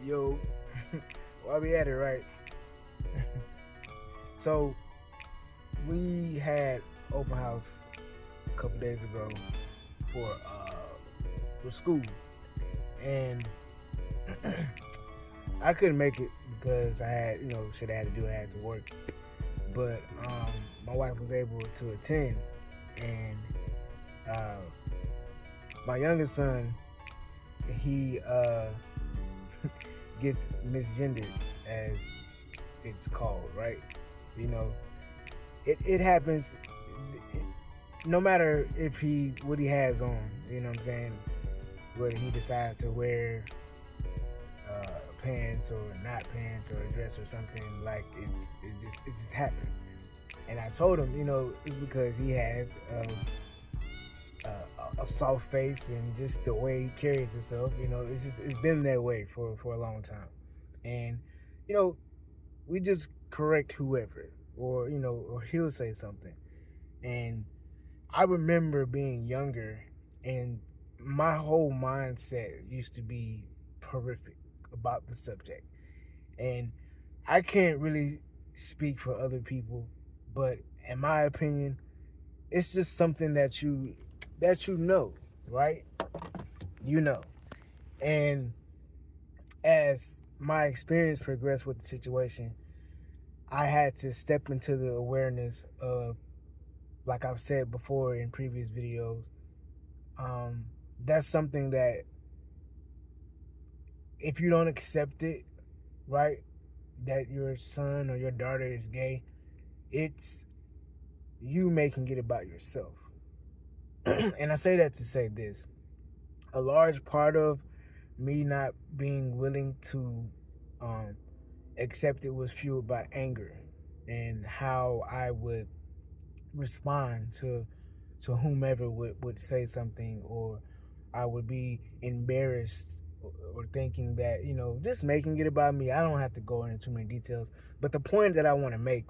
Yo, while we at it, right? So we had open house a couple days ago for for school, and I couldn't make it because I had shit I had to do. I had to work, but my wife was able to attend, and uh, my youngest son he gets misgendered as it's called, right? You know, it happens no matter if he what he has on, you know what I'm saying? Whether he decides to wear pants or not pants or a dress or something, like it just happens. And I told him, it's because he has a soft face and just the way he carries himself. It's been that way for a long time. And you know, we just correct whoever, or or he'll say something. And I remember being younger, and my whole mindset used to be horrific about the subject. And I can't really speak for other people, but in my opinion, it's just something that you know, right? You know. And as my experience progressed with the situation, I had to step into the awareness of, like I've said before in previous videos, um, that's something that if you don't accept it, right, that your son or your daughter is gay, it's you making it about yourself. And I say that to say this: a large part of me not being willing to um, accept it was fueled by anger and how I would respond to whomever would say something, or I would be embarrassed or thinking that, just making it about me. I don't have to go into too many details. But the point that I want to make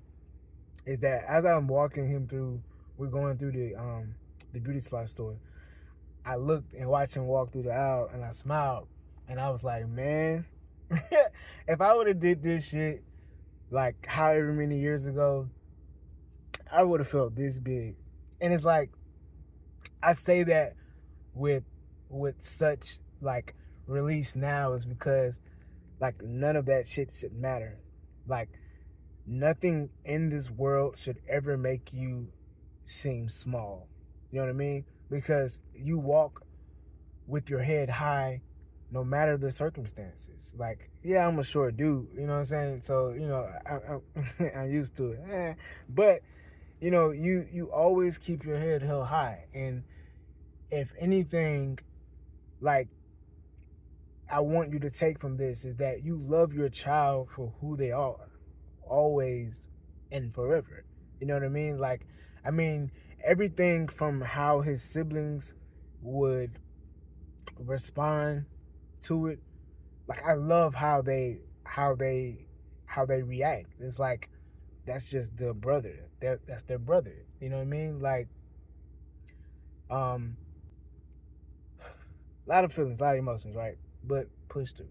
is that as I'm walking him through, we're going through the beauty supply store. I looked and watched him walk through the aisle, and I smiled, and I was like, man, if I would have did this shit like however many years ago, I would have felt this big. And it's like I say that with such like release now is because like none of that shit should matter. Like nothing in this world should ever make you seem small. You know what I mean? Because you walk with your head high no matter the circumstances. Like, yeah, I'm a short dude, you know what I'm saying? So, I'm used to it. But, you always keep your head held high. And if anything, like, I want you to take from this is that you love your child for who they are, always and forever. You know what I mean? Like, I mean, everything from how his siblings would respond to it. Like, I love how they react. It's like that's just their brother. That's their brother. You know what I mean? Like, um, a lot of feelings, a lot of emotions, right? But push through.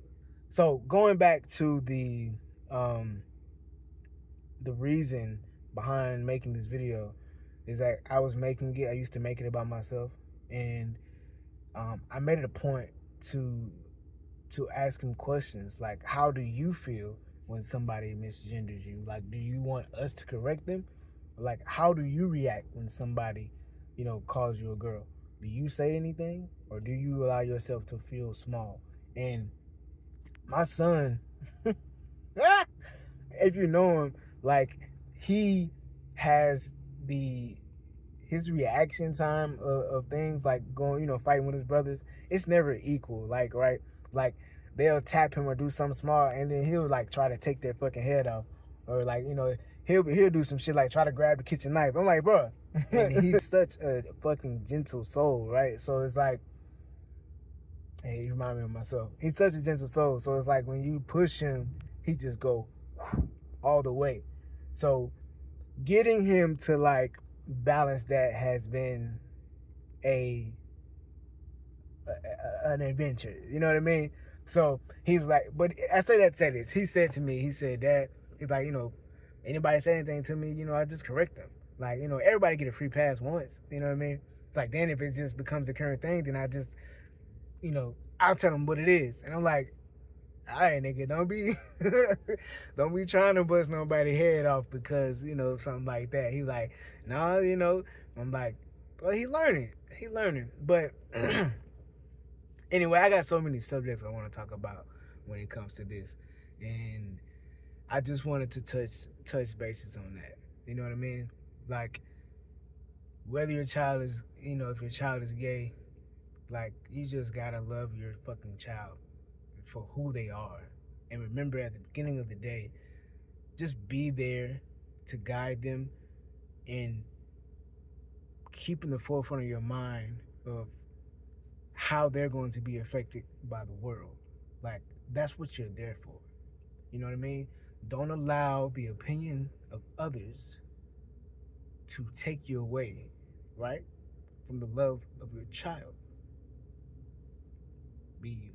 So going back to um the reason behind making this video is that I was making it. I used to make it about myself, and I made it a point to ask him questions like, "How do you feel when somebody misgenders you? Like, do you want us to correct them? Like, how do you react when somebody, calls you a girl? Do you say anything, or do you allow yourself to feel small?" And my son, if you know him, like he has the his reaction time of things like going, fighting with his brothers. It's never equal. Like, right, like they'll tap him or do something small, and then he'll like try to take their fucking head off, or like he'll do some shit like try to grab the kitchen knife. I'm like, bro, and he's such a fucking gentle soul, right? So it's like, hey, he remind me of myself. He's such a gentle soul. So it's like when you push him, he just go all the way. So getting him to like balance that has been a an adventure. You know what I mean? So he's like, but I say that to say this. He said to me, he said, Dad, he's like, anybody say anything to me, I just correct them. Like, everybody get a free pass once. You know what I mean? Like, then if it just becomes a current thing, then I just, I'll tell them what it is. And I'm like, all right, nigga, don't be trying to bust nobody head off because, something like that. He's like, no, I'm like, well, he learning. But anyway, I got so many subjects I want to talk about when it comes to this. And I just wanted to touch bases on that. You know what I mean? Like, whether your child is, if your child is gay, like, you just gotta love your fucking child for who they are. And remember, at the beginning of the day, just be there to guide them and keep in the forefront of your mind of how they're going to be affected by the world. Like, that's what you're there for. You know what I mean? Don't allow the opinion of others to take you away, right, from the love of your child. Be you.